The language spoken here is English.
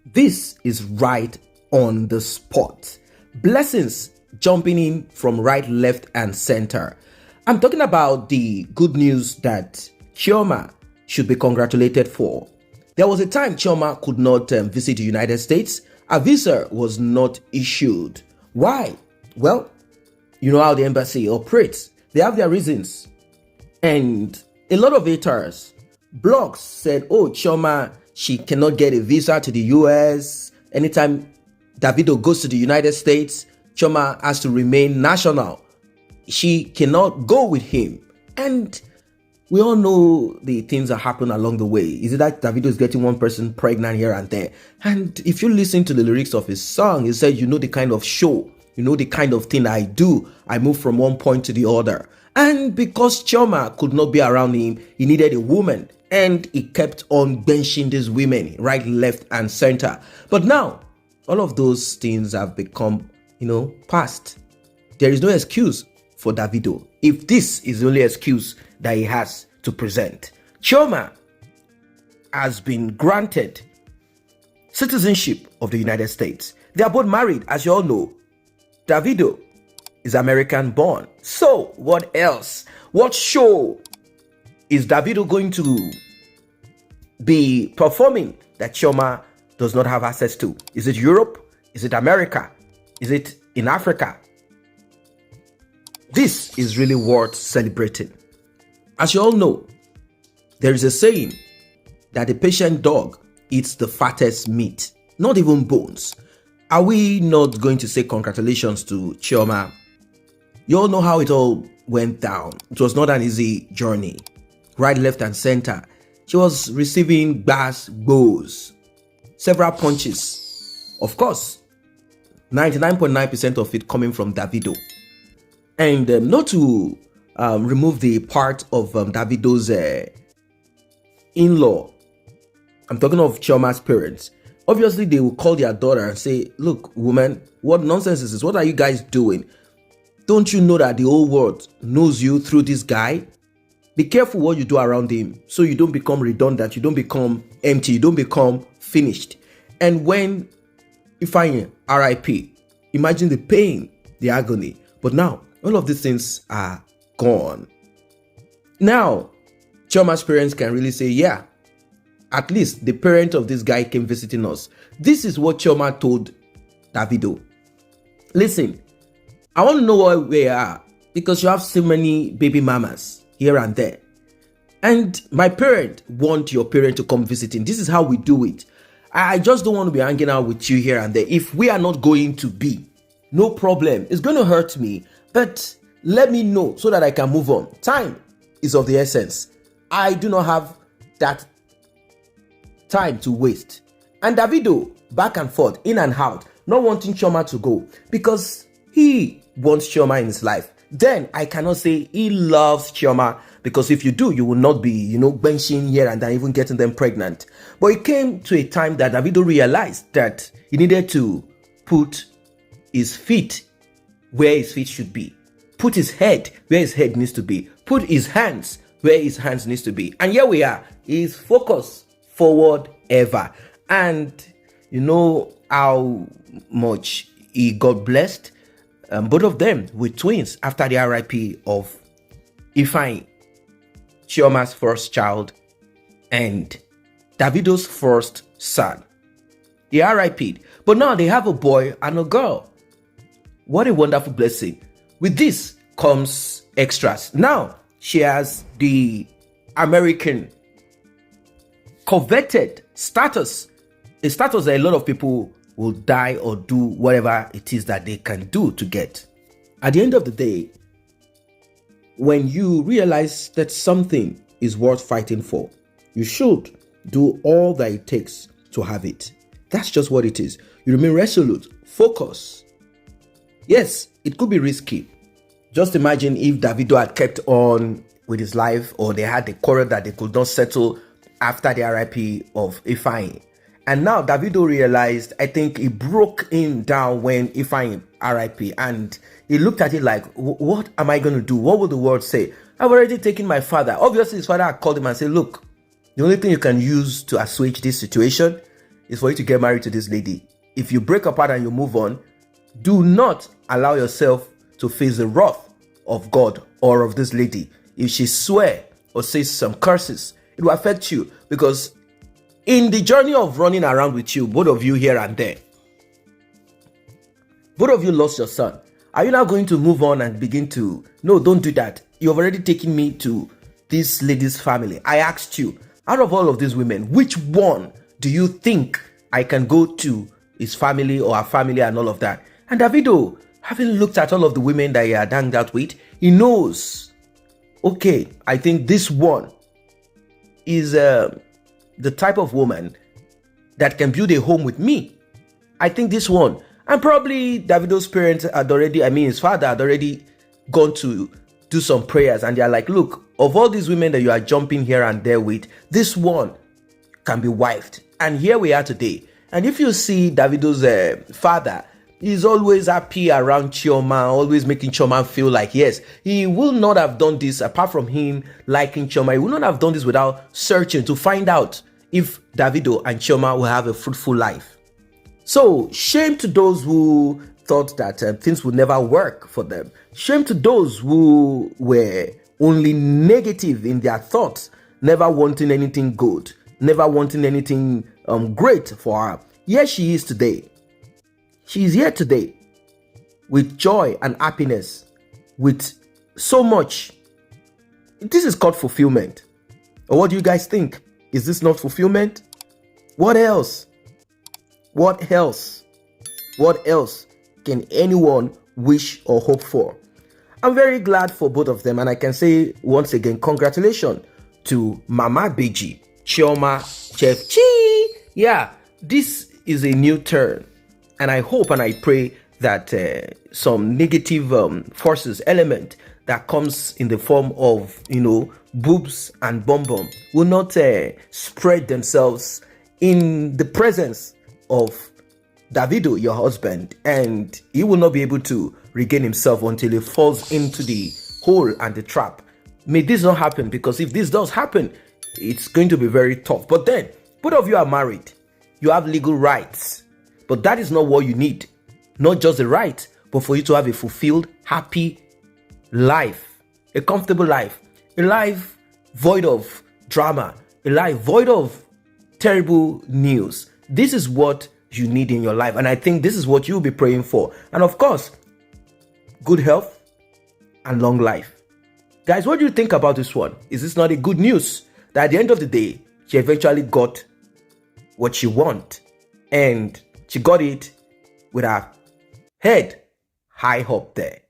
This is right on the spot. Blessings jumping in from right, left, and center. I'm talking about the good news that Chioma should be congratulated for. There was a time Chioma could not visit the United States. A visa was not issued. Why? Well, you know how the embassy operates. They have their reasons. And a lot of haters, blogs said, oh, Chioma, she cannot get a visa to the US. Anytime Davido goes to the United States, Chioma has to remain national. She cannot go with him. And we all know the things that happen along the way. Is it that Davido is getting one person pregnant here and there? And if you listen to the lyrics of his song, he said, you know the kind of show, you know the kind of thing I do. I move from one point to the other. And because Chioma could not be around him, he needed a woman. And he kept on benching these women, right, left, and center. But now, all of those things have become, past. There is no excuse for Davido if this is the only excuse that he has to present. Chioma has been granted citizenship of the United States. They are both married, as you all know. Davido is American born. So, what else? What show is Davido going to be performing that Chioma does not have access to? Is it Europe? Is it America? Is it in Africa? This is really worth celebrating. As you all know, there is a saying that the patient dog eats the fattest meat, not even bones. Are we not going to say congratulations to Chioma? You all know how it all went down. It was not an easy journey. Right, left, and center. She was receiving blows, several punches. Of course, 99.9% of it coming from Davido. And not to remove the part of Davido's in-law. I'm talking of Chioma's parents. Obviously, they will call their daughter and say, look, woman, what nonsense is this? What are you guys doing? Don't you know that the whole world knows you through this guy? Be careful what you do around him so you don't become redundant, you don't become empty, you don't become finished. And when you find RIP, imagine the pain, the agony. But now, all of these things are gone. Now, Chioma's parents can really say, yeah, at least the parent of this guy came visiting us. This is what Chioma told Davido. Listen, I want to know where we are because you have so many baby mamas here and there. And my parent want your parent to come visiting. This is how we do it. I just don't want to be hanging out with you here and there. If we are not going to be, no problem. It's going to hurt me, but let me know so that I can move on. Time is of the essence. I do not have that time to waste. And Davido, back and forth, in and out, not wanting Chioma to go because he wants Chioma in his life. Then I cannot say he loves Chioma because if you do, you will not be, benching here and there, even getting them pregnant. But it came to a time that Davido realized that he needed to put his feet where his feet should be, put his head where his head needs to be, put his hands where his hands needs to be. And here we are. He's focused forward ever. And you know how much he got blessed. Both of them were twins after the RIP of Ifeanyi, Chioma's first child, and Davido's first son. They RIP'd, but now they have a boy and a girl. What a wonderful blessing. With this comes extras. Now she has the American coveted status, a status that a lot of people will die or do whatever it is that they can do to get. At the end of the day, when you realize that something is worth fighting for, you should do all that it takes to have it. That's just what it is. You remain resolute, focus. Yes, it could be risky. Just imagine if Davido had kept on with his life, or they had a quarrel that they could not settle after the RIP of Ifeanyi. And now Davido realized, I think he broke him down when Ifeanyi RIP, and he looked at it like, what am I going to do? What will the world say? I've already taken my father. Obviously, his father called him and said, look, the only thing you can use to assuage this situation is for you to get married to this lady. If you break apart and you move on, do not allow yourself to face the wrath of God or of this lady. If she swear or says some curses, it will affect you, because in the journey of running around with you, both of you here and there, both of you lost your son. Are you now going to move on and begin to, no, don't do that. You've already taken me to this lady's family. I asked you, out of all of these women, which one do you think I can go to his family or her family and all of that? And Davido, having looked at all of the women that he had hanged out with, he knows, okay, I think this one is the type of woman that can build a home with me. I think this one. And probably Davido's parents had already, his father had already gone to do some prayers, and they're like, look, of all these women that you are jumping here and there with, this one can be wifed. And here we are today. And if you see Davido's father, he's always happy around Chioma, always making Chioma feel like, yes, he will not have done this, apart from him liking Chioma, he will not have done this without searching to find out if Davido and Chioma will have a fruitful life. So, shame to those who thought that things would never work for them. Shame to those who were only negative in their thoughts, never wanting anything good, never wanting anything great for her. Here she is today. She is here today with joy and happiness, with so much. This is called fulfillment. Or what do you guys think? Is this not fulfillment? What else? What else? What else can anyone wish or hope for? I'm very glad for both of them, and I can say once again, congratulations to Mama Beji, Chioma, Chef Chi. Yeah, this is a new turn, and I hope and I pray that some negative forces, element that comes in the form of, boobs and bum will not spread themselves in the presence of Davido, your husband, and he will not be able to regain himself until he falls into the hole and the trap. May this not happen, because if this does happen, it's going to be very tough. But then, both of you are married. You have legal rights. But that is not what you need. Not just the right, but for you to have a fulfilled, happy life. A comfortable life. A life void of drama. A life void of terrible news. This is what you need in your life. And I think this is what you'll be praying for. And of course, good health and long life. Guys, what do you think about this one? Is this not a good news? That at the end of the day, she eventually got what she wanted. And she got it with her head high up there.